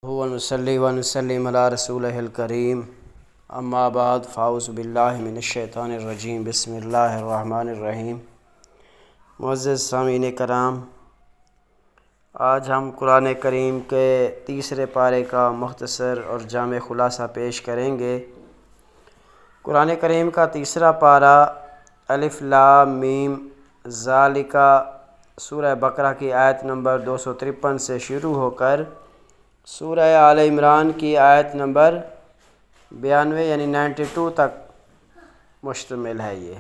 ونصلی ونسلم علی رسولہ الکریم اما بعد فاعوذ باللہ من الشیطان الرجیم بسم اللہ الرحمن الرحیم۔ معزز سامعین کرام، آج ہم قرآن کریم کے تیسرے پارے کا مختصر اور جامع خلاصہ پیش کریں گے۔ قرآن کریم کا تیسرا پارہ الف لام میم ذالک سورہ بقرہ کی آیت نمبر 253 سے شروع ہو کر سورہ آل عمران کی آیت نمبر 92 یعنی 92 تک مشتمل ہے۔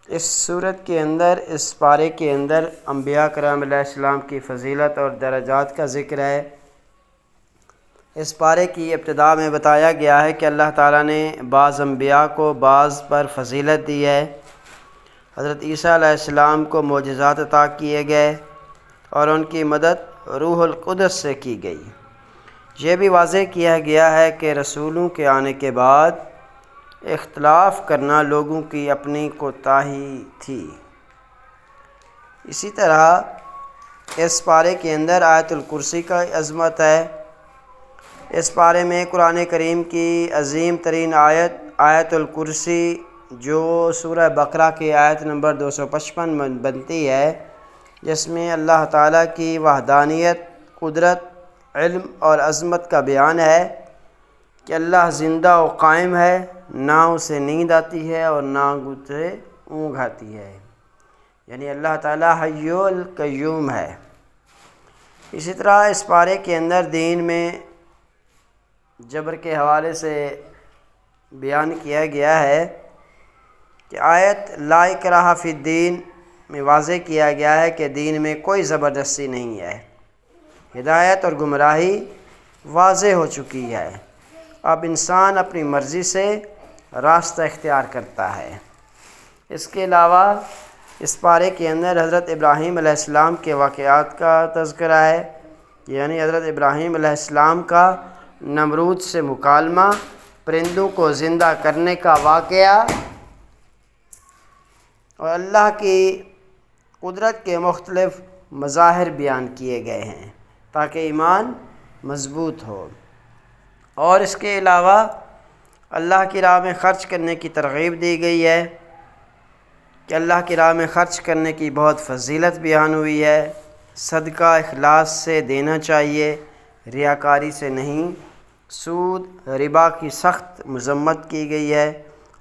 اس سورت کے اندر، اس پارے کے اندر انبیاء کرام علیہ السلام کی فضیلت اور درجات کا ذکر ہے۔ اس پارے کی ابتدا میں بتایا گیا ہے کہ اللہ تعالیٰ نے بعض انبیاء کو بعض پر فضیلت دی ہے۔ حضرت عیسیٰ علیہ السلام کو معجزات عطا کیے گئے اور ان کی مدد روح القدس سے کی گئی۔ یہ بھی واضح کیا گیا ہے کہ رسولوں کے آنے کے بعد اختلاف کرنا لوگوں کی اپنی کوتاہی تھی۔ اسی طرح اس پارے کے اندر آیت الکرسی کا عظمت ہے۔ اس پارے میں قرآن کریم کی عظیم ترین آیت الکرسی جو سورہ بقرہ کی آیت نمبر 255 بنتی ہے، جس میں اللہ تعالیٰ کی وحدانیت، قدرت، علم اور عظمت کا بیان ہے کہ اللہ زندہ و قائم ہے، نہ اسے نیند آتی ہے اور نہ اسے اونگ آتی ہے، یعنی اللہ تعالیٰ حی القیوم ہے۔ اسی طرح اس پارے کے اندر دین میں جبر کے حوالے سے بیان کیا گیا ہے کہ آیت لا اکراہ فی الدین میں واضح کیا گیا ہے کہ دین میں کوئی زبردستی نہیں ہے، ہدایت اور گمراہی واضح ہو چکی ہے، اب انسان اپنی مرضی سے راستہ اختیار کرتا ہے۔ اس کے علاوہ اس پارے کے اندر حضرت ابراہیم علیہ السلام کے واقعات کا تذکرہ ہے، یعنی حضرت ابراہیم علیہ السلام کا نمرود سے مکالمہ، پرندوں کو زندہ کرنے کا واقعہ اور اللہ کی قدرت کے مختلف مظاہر بیان کیے گئے ہیں تاکہ ایمان مضبوط ہو۔ اور اس کے علاوہ اللہ کی راہ میں خرچ کرنے کی ترغیب دی گئی ہے کہ اللہ کی راہ میں خرچ کرنے کی بہت فضیلت بیان ہوئی ہے۔ صدقہ اخلاص سے دینا چاہیے، ریاکاری سے نہیں۔ سود، ربا کی سخت مذمت کی گئی ہے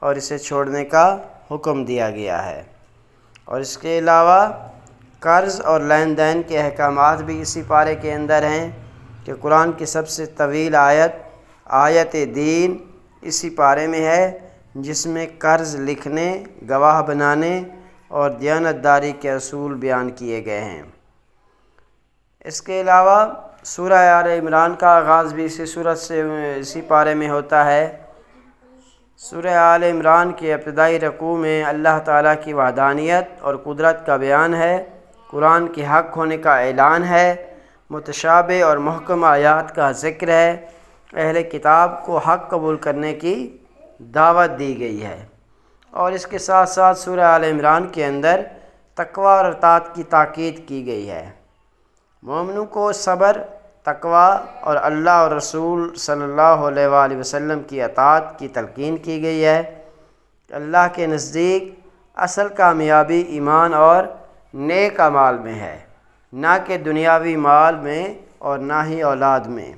اور اسے چھوڑنے کا حکم دیا گیا ہے۔ اور اس کے علاوہ قرض اور لین دین کے احکامات بھی اسی پارے کے اندر ہیں کہ قرآن کی سب سے طویل آیت دین اسی پارے میں ہے، جس میں قرض لکھنے، گواہ بنانے اور دیانت داری کے اصول بیان کیے گئے ہیں۔ اس کے علاوہ سورہ آل عمران کا آغاز بھی اسی پارے میں ہوتا ہے۔ سورہ آل عمران کے ابتدائی رکوع میں اللہ تعالیٰ کی وحدانیت اور قدرت کا بیان ہے، قرآن کے حق ہونے کا اعلان ہے، متشابہ اور محکم آیات کا ذکر ہے، اہل کتاب کو حق قبول کرنے کی دعوت دی گئی ہے۔ اور اس کے ساتھ ساتھ سورہ آل عمران کے اندر تقوی اور اطاعت کی تاکید کی گئی ہے۔ مومنوں کو صبر، تقوی اور اللہ اور رسول صلی اللہ علیہ وآلہ وسلم کی اطاعت کی تلقین کی گئی ہے۔ اللہ کے نزدیک اصل کامیابی ایمان اور نیک اعمال میں ہے، نہ کہ دنیاوی مال میں اور نہ ہی اولاد میں۔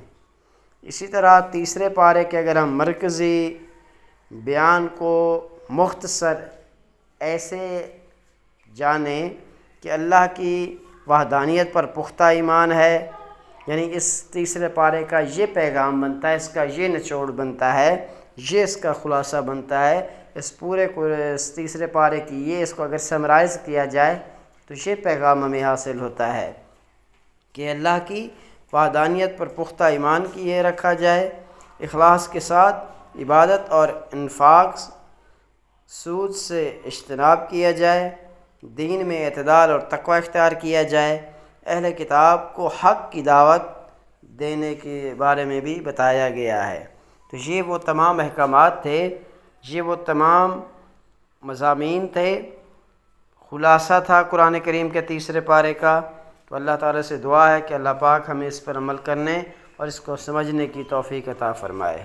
اسی طرح تیسرے پارے کے اگر ہم مرکزی بیان کو مختصر ایسے جانیں کہ اللہ کی وحدانیت پر پختہ ایمان ہے، یعنی اس تیسرے پارے کا یہ پیغام بنتا ہے، اس کا یہ نچوڑ بنتا ہے، یہ اس کا خلاصہ بنتا ہے، اس تیسرے پارے کی یہ اس کو اگر سمرائز کیا جائے تو یہ پیغام ہمیں حاصل ہوتا ہے کہ اللہ کی وحدانیت پر پختہ ایمان کیے رکھا جائے، اخلاص کے ساتھ عبادت اور انفاق، سود سے اجتناب کیا جائے، دین میں اعتدال اور تقوی اختیار کیا جائے، اہل کتاب کو حق کی دعوت دینے کے بارے میں بھی بتایا گیا ہے۔ تو یہ وہ تمام احکامات تھے، یہ وہ تمام مضامین تھے، خلاصہ تھا قرآن کریم کے تیسرے پارے کا تو اللہ تعالیٰ سے دعا ہے کہ اللہ پاک ہمیں اس پر عمل کرنے اور اس کو سمجھنے کی توفیق عطا فرمائے۔